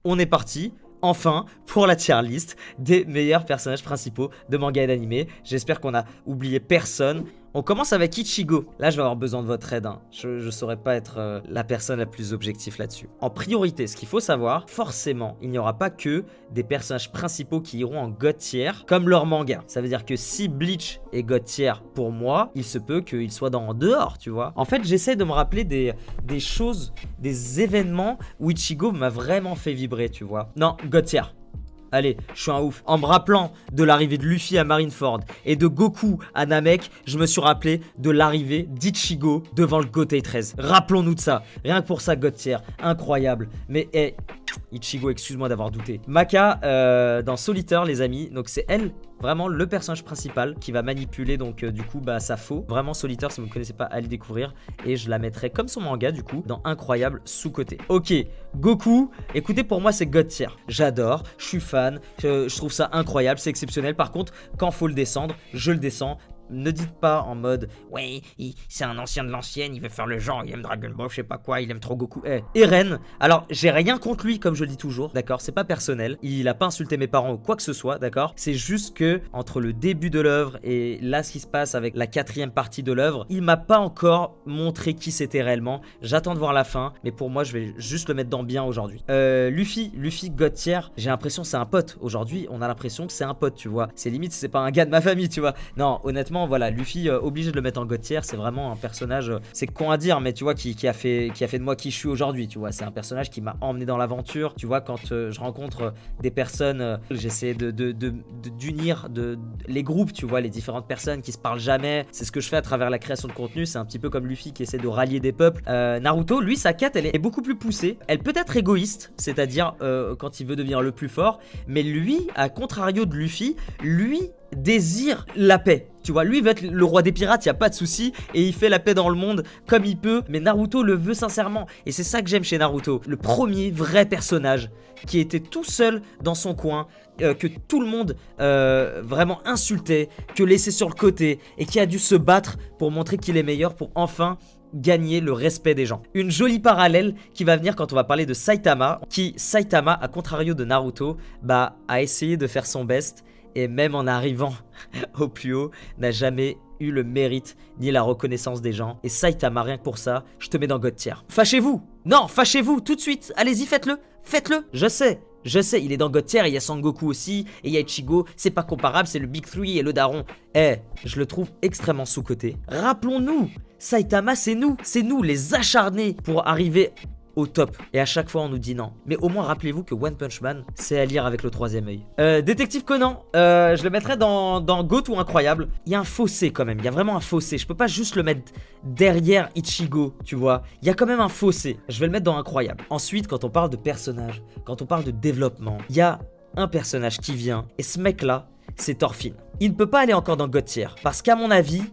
on est parti. Enfin, pour la tier list des meilleurs personnages principaux de manga et d'anime. J'espère qu'on a oublié personne. On commence avec Ichigo. Là, je vais avoir besoin de votre aide. Hein. Je saurais pas être la personne la plus objective là-dessus. En priorité, ce qu'il faut savoir, forcément, il n'y aura pas que des personnages principaux qui iront en God tier, comme leur manga. Ça veut dire que si Bleach est God tier pour moi, il se peut qu'il soit en dehors, tu vois. En fait, j'essaie de me rappeler des choses, des événements où Ichigo m'a vraiment fait vibrer, tu vois. Non, God tier. Allez, je suis un ouf. En me rappelant de l'arrivée de Luffy à Marineford et de Goku à Namek, je me suis rappelé de l'arrivée d'Ichigo devant le Gotei 13. Rappelons-nous de ça. Rien que pour ça, God tier. Incroyable. Mais, Ichigo, excuse-moi d'avoir douté. Maka, dans Solitaire, les amis. Donc, c'est elle, vraiment le personnage principal qui va manipuler, donc, du coup, sa faux. Vraiment, Solitaire, si vous ne connaissez pas, allez découvrir. Et je la mettrai comme son manga, du coup, dans Incroyable sous-côté. Ok, Goku, écoutez, pour moi, c'est God tier. J'adore, je suis fan, je trouve ça incroyable, c'est exceptionnel. Par contre, quand faut le descendre, je le descends. Ne dites pas en mode ouais, c'est un ancien de l'ancienne, il veut faire le genre, il aime Dragon Ball, je sais pas quoi, il aime trop Goku. Eren, alors j'ai rien contre lui comme je le dis toujours, d'accord, c'est pas personnel, il a pas insulté mes parents ou quoi que ce soit, d'accord, c'est juste que entre le début de l'œuvre et là ce qui se passe avec la 4e partie de l'œuvre, il m'a pas encore montré qui c'était réellement. J'attends de voir la fin, mais pour moi je vais juste le mettre dans bien aujourd'hui. Luffy God tier, j'ai l'impression que c'est un pote. Aujourd'hui on a l'impression que c'est un pote, tu vois, c'est limite c'est pas un gars de ma famille, tu vois. Non, honnêtement voilà, Luffy, obligé de le mettre en God tier, c'est vraiment un personnage, c'est con à dire, mais tu vois, qui a fait de moi qui je suis aujourd'hui, tu vois, c'est un personnage qui m'a emmené dans l'aventure, tu vois, quand je rencontre des personnes, j'essaie d'unir les groupes, tu vois, les différentes personnes qui se parlent jamais, c'est ce que je fais à travers la création de contenu, c'est un petit peu comme Luffy qui essaie de rallier des peuples. Naruto, lui, sa quête, elle est beaucoup plus poussée, elle peut être égoïste, c'est-à-dire quand il veut devenir le plus fort, mais lui, à contrario de Luffy, lui désire la paix. Tu vois, lui il veut être le roi des pirates, y a pas de souci, et il fait la paix dans le monde comme il peut, mais Naruto le veut sincèrement, et c'est ça que j'aime chez Naruto. Le premier vrai personnage qui était tout seul dans son coin, que tout le monde vraiment insultait, que laissait sur le côté, et qui a dû se battre pour montrer qu'il est meilleur, pour enfin gagner le respect des gens. Une jolie parallèle qui va venir quand on va parler de Saitama, qui, Saitama, à contrario de Naruto, a essayé de faire son best, et même en arrivant au plus haut, n'a jamais eu le mérite ni la reconnaissance des gens. Et Saitama, rien que pour ça, je te mets dans God tier. Fâchez-vous! Non, fâchez-vous tout de suite! Allez-y, faites-le! Faites-le! Je sais, il est dans God tier, il y a Sangoku aussi, et il y a Ichigo, c'est pas comparable, c'est le Big 3 et le daron. Je le trouve extrêmement sous-coté. Rappelons-nous, Saitama, c'est nous les acharnés pour arriver au top, et à chaque fois on nous dit non, mais au moins rappelez-vous que One Punch Man c'est à lire avec le 3e œil. Détective Conan, je le mettrais dans GOAT ou Incroyable. Il y a un fossé quand même, il y a vraiment un fossé, je peux pas juste le mettre derrière Ichigo, tu vois, il y a quand même un fossé, je vais le mettre dans Incroyable. Ensuite, quand on parle de personnages, quand on parle de développement, il y a un personnage qui vient, et ce mec là c'est Thorfinn. Il ne peut pas aller encore dans God tier, parce qu'à mon avis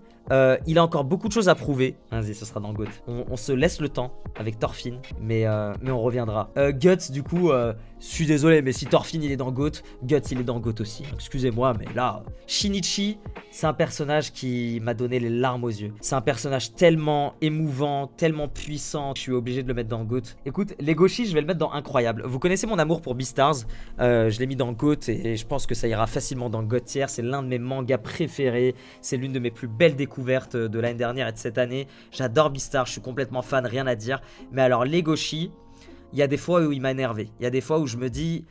il a encore beaucoup de choses à prouver. Vas-y, ce sera dans GOAT. On se laisse le temps avec Thorfinn, mais on reviendra. Guts, du coup, je suis désolé, mais si Thorfinn il est dans GOAT, Guts il est dans GOAT aussi. Excusez-moi, mais là, Shinichi, c'est un personnage qui m'a donné les larmes aux yeux. C'est un personnage tellement émouvant, tellement puissant, je suis obligé de le mettre dans GOAT. Écoute, Legoshi, je vais le mettre dans Incroyable. Vous connaissez mon amour pour Beastars, je l'ai mis dans GOAT et je pense que ça ira facilement dans God tier. C'est l'un de mes mangas préférés, c'est l'une de mes plus belles découvertes de l'année dernière et de cette année. J'adore Beastars, je suis complètement fan, rien à dire. Mais alors Legoshi, il y a des fois où il m'a énervé. Il y a des fois où je me dis,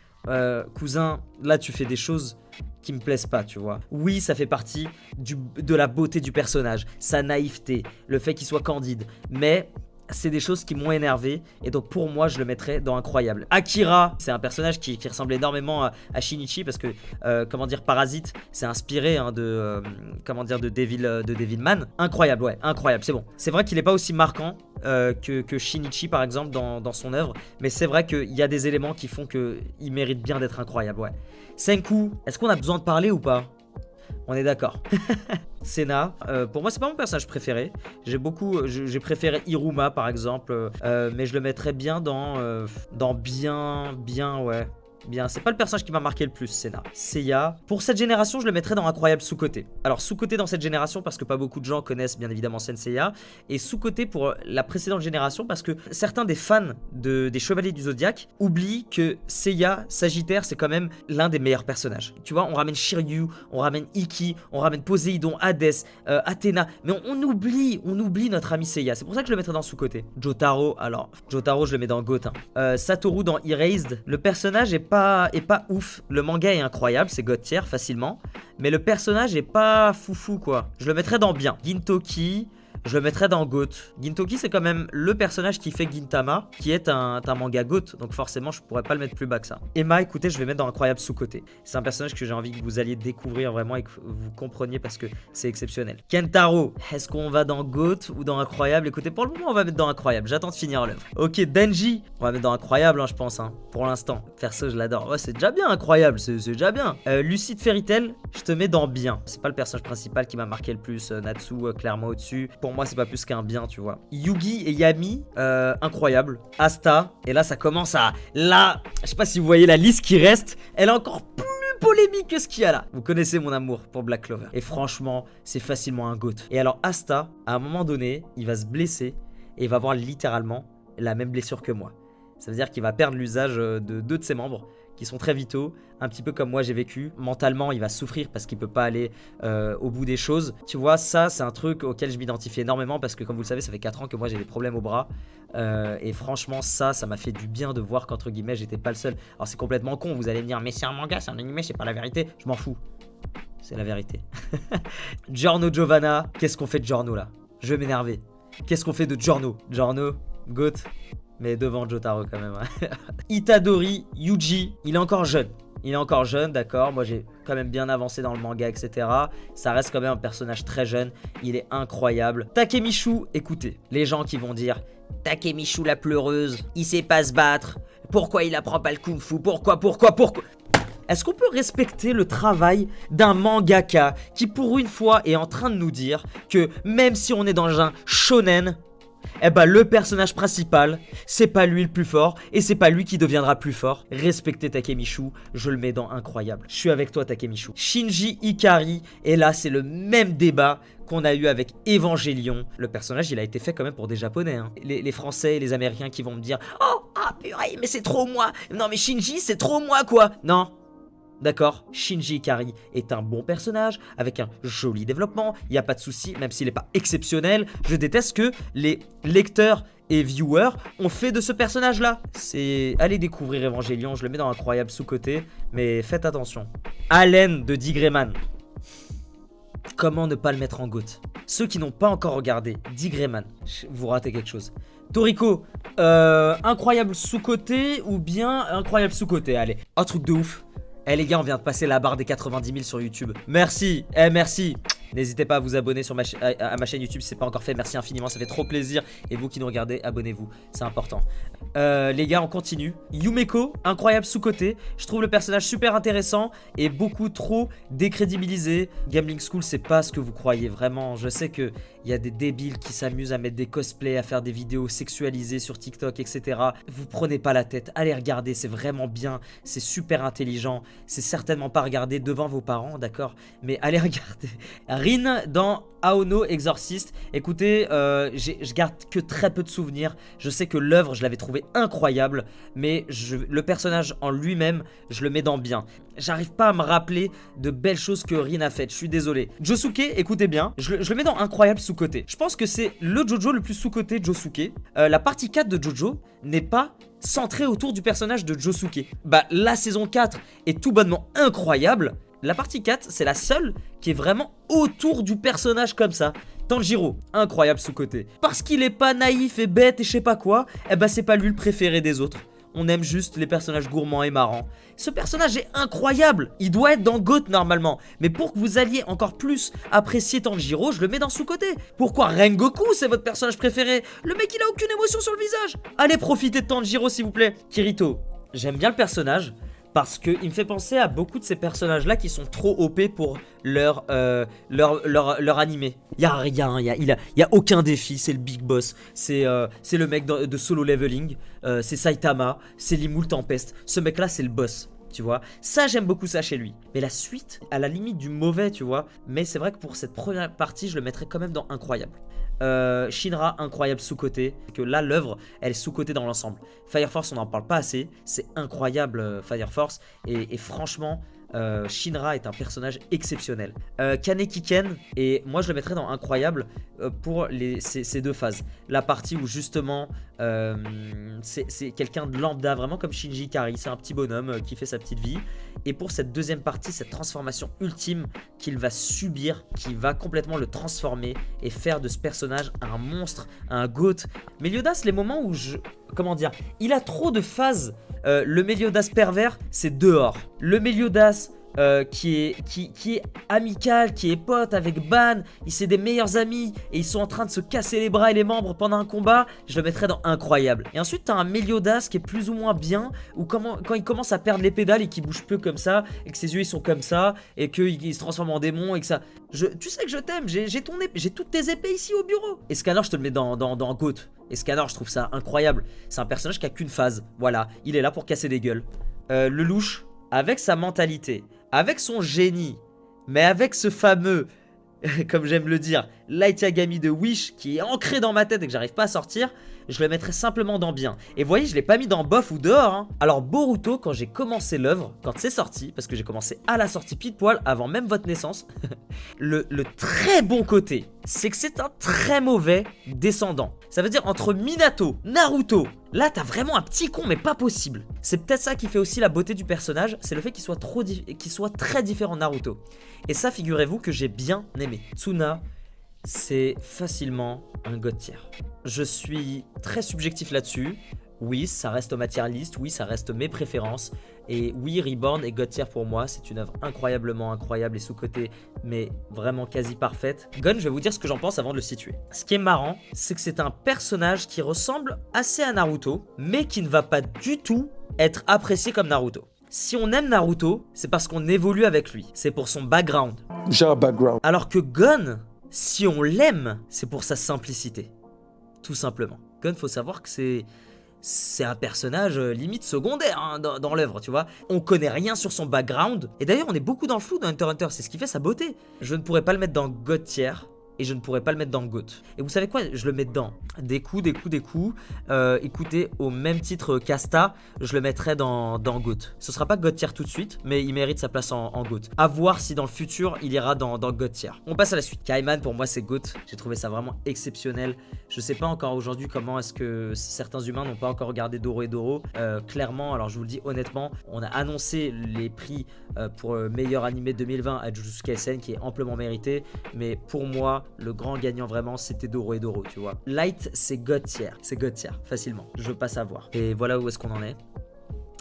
cousin, là tu fais des choses qui me plaisent pas, tu vois. Oui, ça fait partie de la beauté du personnage, sa naïveté, le fait qu'il soit candide. Mais c'est des choses qui m'ont énervé, et donc pour moi je le mettrais dans Incroyable. Akira, c'est un personnage qui ressemble énormément à Shinichi, parce que comment dire, Parasite, c'est inspiré de Devilman. Incroyable, ouais, incroyable, c'est bon. C'est vrai qu'il est pas aussi marquant que Shinichi par exemple dans son œuvre, mais c'est vrai qu'il y a des éléments qui font qu'il mérite bien d'être incroyable, ouais. Senku, est-ce qu'on a besoin de parler ou pas? On est d'accord. Senna, pour moi c'est pas mon personnage préféré. J'ai préféré Iruma par exemple, mais je le mettrais bien dans bien, ouais. Bien, c'est pas le personnage qui m'a marqué le plus, Senna. Seiya. Pour cette génération, je le mettrais dans incroyable sous-côté. Alors, sous-côté dans cette génération parce que pas beaucoup de gens connaissent bien évidemment Senseiya. Et sous-côté pour la précédente génération parce que certains des fans des Chevaliers du Zodiaque oublient que Seiya, Sagittaire, c'est quand même l'un des meilleurs personnages. Tu vois, on ramène Shiryu, on ramène Ikki, on ramène Poséidon, Hadès, Athéna. Mais on oublie notre ami Seiya. C'est pour ça que je le mettrais dans sous-côté. Jotaro, alors, Jotaro, je le mets dans GOAT. Satoru dans Erased. Le personnage est pas ouf. Le manga est incroyable, c'est God tier facilement. Mais le personnage est pas foufou quoi. Je le mettrais dans bien. Gintoki, je le mettrais dans GOAT. Gintoki, c'est quand même le personnage qui fait Gintama, qui est un manga GOAT. Donc forcément, je pourrais pas le mettre plus bas que ça. Emma, écoutez, je vais mettre dans incroyable sous-côté. C'est un personnage que j'ai envie que vous alliez découvrir vraiment et que vous compreniez parce que c'est exceptionnel. Kentaro, est-ce qu'on va dans GOAT ou dans incroyable? Écoutez, pour le moment, on va mettre dans incroyable. J'attends de finir l'œuvre. Ok, Denji, on va mettre dans incroyable, hein, je pense, hein, pour l'instant. Perso, je l'adore. Ouais, c'est déjà bien incroyable, c'est déjà bien. Lucide Fairy Tail, je te mets dans bien. C'est pas le personnage principal qui m'a marqué le plus. Natsu, clairement au-dessus. Pour moi, c'est pas plus qu'un bien, tu vois. Yugi et Yami, incroyable. Asta, et là, ça commence à... Là, je sais pas si vous voyez la liste qui reste, elle est encore plus polémique que ce qu'il y a là. Vous connaissez mon amour pour Black Clover. Et franchement, c'est facilement un GOAT. Et alors, Asta, à un moment donné, il va se blesser et il va avoir littéralement la même blessure que moi. Ça veut dire qu'il va perdre l'usage de 2 de ses membres qui sont très vitaux, un petit peu comme moi j'ai vécu. Mentalement, il va souffrir parce qu'il peut pas aller au bout des choses. Tu vois, ça, c'est un truc auquel je m'identifie énormément parce que, comme vous le savez, ça fait 4 ans que moi j'ai des problèmes au bras. Et franchement, ça m'a fait du bien de voir qu'entre guillemets, j'étais pas le seul. Alors, c'est complètement con, vous allez me dire, mais c'est un manga, c'est un animé, c'est pas la vérité. Je m'en fous. C'est la vérité. Giorno Giovanna, qu'est-ce qu'on fait de Giorno là? Je vais m'énerver. Qu'est-ce qu'on fait de Giorno? Giorno, GOAT. Mais devant Jotaro quand même. Itadori, Yuji, il est encore jeune. Il est encore jeune, d'accord. Moi, j'ai quand même bien avancé dans le manga, etc. Ça reste quand même un personnage très jeune. Il est incroyable. Takemichu, écoutez, les gens qui vont dire Takemichu la pleureuse, il sait pas se battre. Pourquoi il apprend pas le kung-fu? Pourquoi? Est-ce qu'on peut respecter le travail d'un mangaka qui, pour une fois, est en train de nous dire que même si on est dans un shonen, eh ben le personnage principal, c'est pas lui le plus fort et c'est pas lui qui deviendra plus fort. Respectez Takemichu, je le mets dans incroyable. Je suis avec toi Takemichu. Shinji Ikari, et là c'est le même débat qu'on a eu avec Evangelion. Le personnage il a été fait quand même pour des japonais hein. Les français et les américains qui vont me dire « Oh, ah purée, mais c'est trop moi. Non mais Shinji c'est trop moi quoi. » Non. D'accord, Shinji Ikari est un bon personnage, avec un joli développement, il n'y a pas de souci, même s'il n'est pas exceptionnel. Je déteste que les lecteurs et viewers ont fait de ce personnage-là. C'est... Allez découvrir Evangelion, je le mets dans incroyable sous-côté, mais faites attention. Allen de Digreman. Comment ne pas le mettre en GOAT? Ceux qui n'ont pas encore regardé Digreman, vous ratez quelque chose. Toriko, incroyable sous-côté ou bien incroyable sous-côté, allez. Un truc de ouf. Eh les gars, on vient de passer la barre des 90 000 sur YouTube. Merci, merci. N'hésitez pas à vous abonner sur à ma chaîne YouTube si c'est pas encore fait. Merci infiniment, ça fait trop plaisir. Et vous qui nous regardez, abonnez-vous, c'est important. Les gars, on continue. Yumeko, incroyable sous-côté. Je trouve le personnage super intéressant et beaucoup trop décrédibilisé. Gambling School, c'est pas ce que vous croyez, vraiment. Je sais qu'il y a des débiles qui s'amusent à mettre des cosplays, à faire des vidéos sexualisées sur TikTok, etc. Vous prenez pas la tête, allez regarder, c'est vraiment bien. C'est super intelligent. C'est certainement pas regarder devant vos parents, d'accord? Mais allez regarder. Rin dans Aono Exorcist. Écoutez, je garde que très peu de souvenirs. Je sais que l'œuvre, je l'avais trouvé incroyable, mais le personnage en lui-même, je le mets dans bien. J'arrive pas à me rappeler de belles choses que Rin a faites, je suis désolé. Josuke, écoutez bien, je le mets dans incroyable sous-côté. Je pense que c'est le Jojo le plus sous-côté de Josuke. La partie 4 de Jojo n'est pas centrée autour du personnage de Josuke. Bah, la saison 4 est tout bonnement incroyable. La partie 4, c'est la seule qui est vraiment autour du personnage comme ça. Tanjiro, incroyable sous-côté. Parce qu'il est pas naïf et bête et je sais pas quoi, eh ben c'est pas lui le préféré des autres. On aime juste les personnages gourmands et marrants. Ce personnage est incroyable. Il doit être dans GOAT normalement. Mais pour que vous alliez encore plus apprécier Tanjiro, je le mets dans sous-côté. Pourquoi Rengoku, c'est votre personnage préféré? Le mec, il a aucune émotion sur le visage. Allez, profitez de Tanjiro, s'il vous plaît. Kirito, j'aime bien le personnage. parce qu'il me fait penser à beaucoup de ces personnages-là qui sont trop OP pour leur animé. Il y a rien, il y a aucun défi, c'est le big boss, c'est le mec de Solo Leveling, c'est Saitama, c'est Limul Tempest. Ce mec-là, c'est le boss. Tu vois, ça j'aime beaucoup ça chez lui. Mais la suite, à la limite du mauvais, tu vois. Mais c'est vrai que pour cette première partie, je le mettrais quand même dans incroyable. Shinra, incroyable sous-côté. Que là, l'œuvre, elle est sous-côté dans l'ensemble. Fire Force, on n'en parle pas assez. C'est incroyable, Fire Force. Et franchement, Shinra est un personnage exceptionnel. Kaneki Ken, et moi je le mettrais dans incroyable pour ces deux phases. La partie où justement c'est quelqu'un de lambda, vraiment comme Shinji Ikari, c'est un petit bonhomme qui fait sa petite vie. Et pour cette deuxième partie, cette transformation ultime qu'il va subir, qui va complètement le transformer et faire de ce personnage un monstre, un goat. Meliodas, les moments où comment dire, il a trop de phases. Le Meliodas pervers, c'est dehors. Le Meliodas qui est amical, qui est pote avec Ban, c'est des meilleurs amis et ils sont en train de se casser les bras et les membres pendant un combat, je le mettrais dans incroyable. Et ensuite t'as un Meliodas qui est plus ou moins bien, ou quand il commence à perdre les pédales et qu'il bouge peu comme ça, et que ses yeux ils sont comme ça, et qu'il se transforme en démon, et que ça... tu sais que je t'aime, j'ai toutes tes épées ici au bureau. Et Scanner, je te le mets dans GOAT. Et Scanner, je trouve ça incroyable. C'est un personnage qui a qu'une phase, voilà, il est là pour casser des gueules. Le louche, avec sa mentalité, avec son génie, mais avec ce fameux, comme j'aime le dire, Light Yagami de Wish qui est ancré dans ma tête et que j'arrive pas à sortir, je le mettrais simplement dans bien. Et vous voyez, je l'ai pas mis dans bof ou dehors, hein. Alors Boruto, quand j'ai commencé l'œuvre, quand c'est sorti, parce que j'ai commencé à la sortie pile poil avant même votre naissance, le très bon côté, c'est que c'est un très mauvais descendant. Ça veut dire entre Minato, Naruto, là t'as vraiment un petit con mais pas possible. C'est peut-être ça qui fait aussi la beauté du personnage, c'est le fait qu'il soit très différent de Naruto. Et ça, figurez-vous que j'ai bien aimé. Tsuna, c'est facilement un god tier. Je suis très subjectif là-dessus. Oui, ça reste au tier list, oui, ça reste mes préférences. Et oui, Reborn est god tier pour moi. C'est une œuvre incroyablement incroyable et sous-côté, mais vraiment quasi parfaite. Gon, je vais vous dire ce que j'en pense avant de le situer. Ce qui est marrant, c'est que c'est un personnage qui ressemble assez à Naruto, mais qui ne va pas du tout être apprécié comme Naruto. Si on aime Naruto, c'est parce qu'on évolue avec lui. C'est pour son background. J'ai un background. Alors que Gon, si on l'aime, c'est pour sa simplicité. Tout simplement. Gon, faut savoir que c'est un personnage limite secondaire hein, dans l'œuvre, tu vois. On connaît rien sur son background. Et d'ailleurs, on est beaucoup dans le flou dans Hunter x Hunter. C'est ce qui fait sa beauté. Je ne pourrais pas le mettre dans God tier. Et je ne pourrais pas le mettre dans GOAT. Et vous savez quoi? Je le mets dedans. Des coups. Écoutez, au même titre qu'Asta, je le mettrai dans GOAT. Ce sera pas GOAT tier tout de suite, mais il mérite sa place en GOAT. À voir si dans le futur, il ira dans GOAT tier. On passe à la suite. Kaiman, pour moi, c'est GOAT. J'ai trouvé ça vraiment exceptionnel. Je sais pas encore aujourd'hui comment est-ce que certains humains n'ont pas encore regardé Doro et Doro. Clairement, alors je vous le dis honnêtement, on a annoncé les prix pour meilleur animé 2020 à Jujutsu Kaisen, qui est amplement mérité. Mais pour moi, le grand gagnant vraiment, c'était Doro et Doro, tu vois. Light, c'est God tier. C'est God tier, facilement. Je veux pas savoir. Et voilà où est-ce qu'on en est.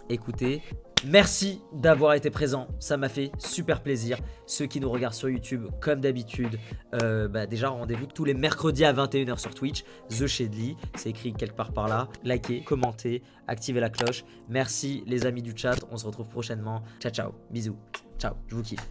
Écoutez, merci d'avoir été présent. Ça m'a fait super plaisir. Ceux qui nous regardent sur YouTube, comme d'habitude, déjà rendez-vous tous les mercredis à 21 h sur Twitch. The Shadely, c'est écrit quelque part par là. Likez, commentez, activez la cloche. Merci les amis du chat. On se retrouve prochainement. Ciao, ciao. Bisous. Ciao. Je vous kiffe.